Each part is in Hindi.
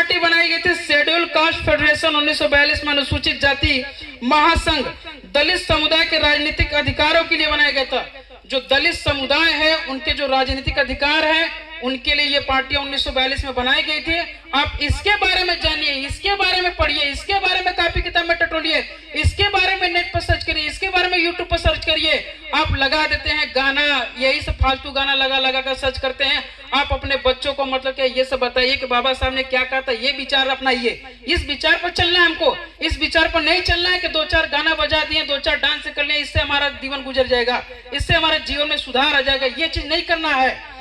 पार्टी बनाई गई थी शेड्यूल कास्ट फेडरेशन 1942 में अनुसूचित जाति महासंघ दलित समुदाय के राजनीतिक अधिकारों के लिए बनाया गया था। जो दलित समुदाय है उनके जो राजनीतिक अधिकार है उनके लिए ये पार्टियां 1942 में बनाई गई थी। आप इसके बारे में जानिए, इसके बारे में पढ़िए, इसके बारे में कॉपी किताब में टटोलिए, इसके बारे में नेट पर सर्च करिए, इसके बारे में यूट्यूब पर सर्च करिए। आप लगा देते हैं गाना, यही सब फालतू गाना लगा लगा कर सर्च करते हैं। आप अपने बच्चों को मतलब क्या ये सब बताइए कि बाबा साहब ने क्या कहा था, ये विचार अपनाइए। इस विचार पर चलना है हमको, इस विचार पर नहीं चलना है कि दो चार गाना बजा दिए, दो चार डांस कर लिए, इससे हमारा जीवन गुजर जाएगा, इससे हमारे जीवन में सुधार आ जाएगा। ये चीज नहीं करना है।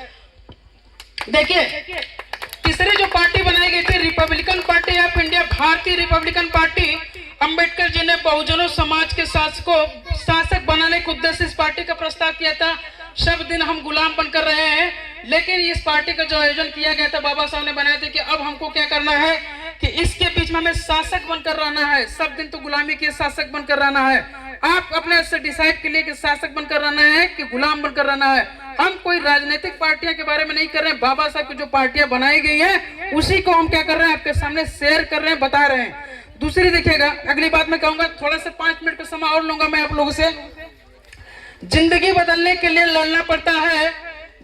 देखिए, तीसरी जो पार्टी बनाई गई थी रिपब्लिकन पार्टी ऑफ इंडिया, भारतीय रिपब्लिकन पार्टी। अंबेडकर जी ने बहुजनों समाज के शासक बनाने के उद्देश्य इस पार्टी का प्रस्ताव किया था। सब दिन हम गुलाम बनकर रहे हैं, लेकिन इस पार्टी का जो आयोजन किया गया था बाबा साहब ने बनाया था कि अब हमको क्या करना है कि इसके बीच में हमें शासक बनकर रहना है। सब दिन तो गुलामी के शासक बनकर रहना है। आप अपने से डिसाइड के लिए कि शासक बनकर रहना है कि गुलाम बनकर रहना है। हम कोई राजनीतिक पार्टियां के बारे में नहीं कर रहे हैं। बाबा साहब की जो पार्टियां बनाई गई हैं उसी को हम क्या कर रहे हैं, आपके सामने शेयर कर रहे हैं, बता रहे हैं। दूसरी देखिएगा, अगली बात मैं कहूंगा, थोड़ा सा 5 मिनट का समय और लूंगा मैं आप लोगों से। जिंदगी बदलने के लिए लड़ना पड़ता है,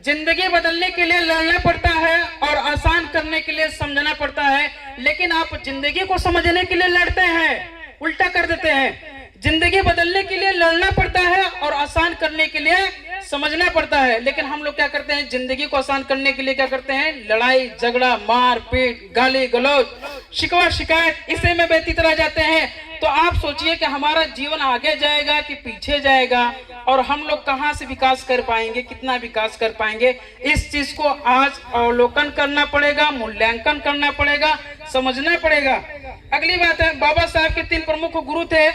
जिंदगी बदलने के लिए लड़ना पड़ता है और आसान करने के लिए समझना पड़ता है। लेकिन आप जिंदगी को समझने के लिए लड़ते हैं, उल्टा कर देते हैं। जिंदगी बदलने के लिए लड़ना पड़ता है और आसान करने के लिए समझना पड़ता है। लेकिन हम लोग क्या करते हैं, जिंदगी को आसान करने के लिए क्या करते हैं, लड़ाई झगड़ा, मार पीट, गाली गलौज, शिकवा शिकायत, इसी में व्यतीत रह जाते हैं। तो आप सोचिए कि हमारा जीवन आगे जाएगा कि पीछे जाएगा, और हम लोग कहां से विकास कर पाएंगे, कितना विकास कर पाएंगे। इस चीज को आज अवलोकन करना पड़ेगा, मूल्यांकन करना पड़ेगा, समझना पड़ेगा। अगली बात है, बाबा साहब के 3 प्रमुख गुरु थे।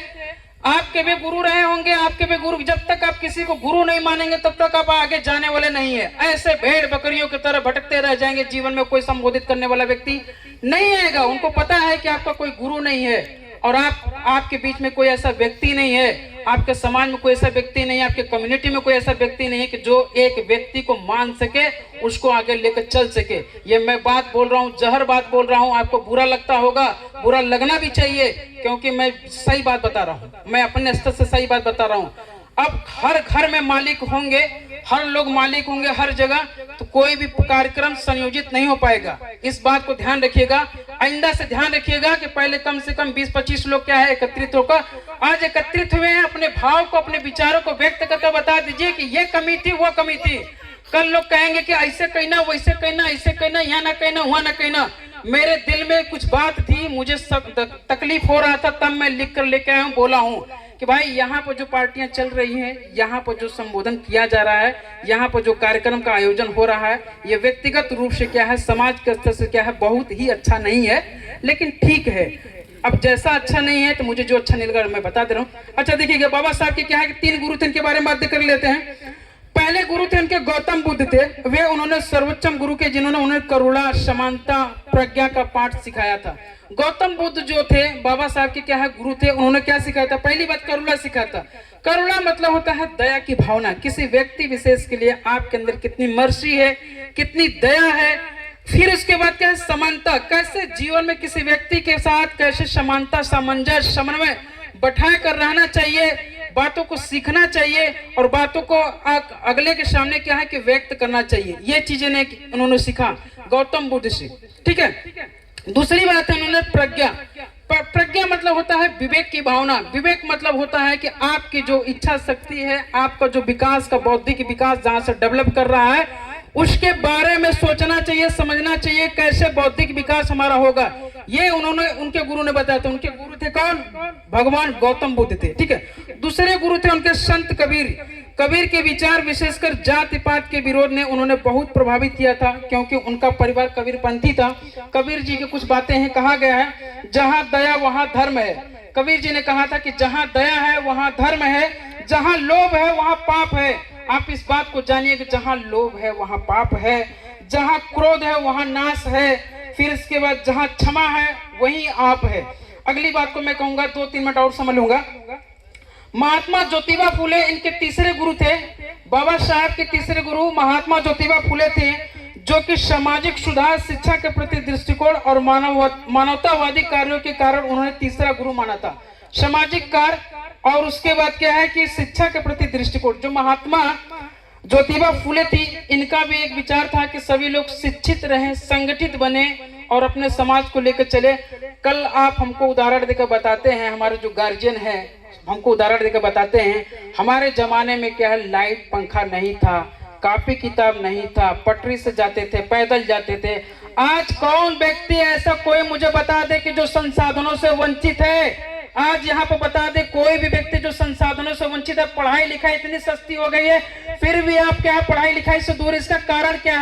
आपके भी गुरु रहे होंगे, आपके भी गुरु। जब तक आप किसी को गुरु नहीं मानेंगे तब तक आप आगे जाने वाले नहीं है। ऐसे भेड़ बकरियों की तरह भटकते रह जाएंगे। जीवन में कोई संबोधित करने वाला व्यक्ति नहीं आएगा। उनको पता है कि आपका कोई गुरु नहीं है और आपके बीच में कोई ऐसा व्यक्ति नहीं है, आपके समाज में कोई ऐसा व्यक्ति नहीं है, आपके कम्युनिटी में कोई ऐसा व्यक्ति नहीं है कि जो एक व्यक्ति को मान सके, उसको आगे लेकर चल सके। ये मैं बात बोल रहा हूँ, जहर बात बोल रहा हूँ। आपको बुरा लगता होगा, बुरा लगना भी चाहिए, क्योंकि मैं सही बात बता रहा हूँ, मैं अपने स्तर से सही बात बता रहा हूँ। अब हर घर में मालिक होंगे, हर लोग मालिक होंगे हर जगह, तो कोई भी कार्यक्रम संयोजित नहीं हो पाएगा। इस बात को ध्यान रखिएगा, आइंदा से ध्यान रखिएगा कि पहले कम से कम 20-25 लोग क्या है एकत्रित होकर, आज एकत्रित हुए हैं, अपने भाव को, अपने विचारों को व्यक्त करके बता दीजिए कि ये कमी थी, वो कमी थी। कल लोग कहेंगे कि ऐसे कहना, वैसे कहना, ऐसे कहना, यहाँ ना कहना, वहां ना कहना। मेरे दिल में कुछ बात थी, मुझे तकलीफ हो रहा था, तब मैं लिख कर लेके आया हूँ, बोला हूँ कि भाई यहाँ पर जो पार्टियां चल रही हैं, यहाँ पर जो संबोधन किया जा रहा है, यहाँ पर जो कार्यक्रम का आयोजन हो रहा है, ये व्यक्तिगत रूप से क्या है, समाज के स्तर से क्या है, बहुत ही अच्छा नहीं है, लेकिन ठीक है। अब जैसा अच्छा नहीं है तो मुझे जो अच्छा नहीं लगा मैं बता दे रहा हूँ। अच्छा देखिएगा, बाबा साहब के क्या है कि 3 गुरु थे, इनके बारे में बात कर लेते हैं। पहले गुरु थे उनके गौतम बुद्ध थे। वे उन्होंने सर्वोच्चम गुरु के, जिन्होंने उन्हें करुणा, समानता, प्रज्ञा का पाठ सिखाया था। गौतम बुद्ध जो थे बाबा साहब के क्या है गुरु थे, उन्होंने क्या सिखाया था, पहली बात करुणा सिखाया था। करुणा मतलब होता है दया की भावना, किसी व्यक्ति विशेष के लिए आपके अंदर कितनी मर्सी है, कितनी दया है। फिर उसके बाद क्या है, समानता, कैसे जीवन में किसी व्यक्ति के साथ कैसे समानता, सामंजस्य, समन्वय बैठा कर रहना चाहिए, बातों को सीखना चाहिए और बातों को अगले के सामने क्या है कि व्यक्त करना चाहिए। ये चीजें उन्होंने सीखा गौतम बुद्ध से, ठीक है। दूसरी बात है उन्होंने प्रज्ञा। प्रज्ञा मतलब होता है विवेक की भावना। विवेक मतलब होता है कि आपकी जो इच्छा शक्ति है, आपका जो विकास का बौद्धिक विकास जहां से डेवलप कर रहा है, उसके बारे में सोचना चाहिए, समझना चाहिए कैसे बौद्धिक विकास हमारा होगा। ये उन्होंने, उनके गुरु ने बताया था। उनके गुरु थे कौन, भगवान गौतम बुद्ध थे, ठीक है। दूसरे गुरु थे उनके संत कबीर। कबीर के विचार विशेषकर जाति पात के विरोध ने उन्होंने बहुत प्रभावित किया था, क्योंकि उनका परिवार कबीरपंथी था। कबीर जी की कुछ बातें हैं, कहा गया है जहां दया वहां धर्म है। कबीर जी ने कहा था कि जहां दया है वहां धर्म है, जहां लोभ है वहां पाप है। आप इस बात को जानिए कि जहां लोभ है वहां पाप है, जहां क्रोध है वहां नाश है, फिर इसके बाद जहां क्षमा है वही आप है। अगली बात को मैं कहूंगा, 2-3 मिनट और समझ लूंगा। महात्मा ज्योतिबा फुले इनके तीसरे गुरु थे। बाबा साहब के तीसरे गुरु महात्मा ज्योतिबा फुले थे, जो कि सामाजिक सुधार, शिक्षा के प्रति दृष्टिकोण और मानवतावादी कार्यों के कारण उन्होंने तीसरा गुरु माना था। सामाजिक कार्य और उसके बाद क्या है कि शिक्षा के प्रति दृष्टिकोण। जो महात्मा ज्योतिबा फुले थी, इनका भी एक विचार था कि सभी लोग शिक्षित रहें, संगठित बने और अपने समाज को लेकर चले। कल आप हमको उदाहरण देकर बताते हैं, हमारे जो गार्जियन है हमको उदाहरण देकर बताते हैं, हमारे जमाने में क्या है, लाइट पंखा नहीं था, कॉपी किताब नहीं था, पटरी से जाते थे, पैदल जाते थे। आज कौन व्यक्ति ऐसा कोई मुझे बता दे कि जो संसाधनों से वंचित है? आज यहाँ पर बता दे कोई भी व्यक्ति जो संसाधनों से वंचित है। पढ़ाई लिखाई इतनी सस्ती हो गई है, फिर भी आप क्या है, पढ़ाई लिखाई से दूर। इसका कारण क्या है?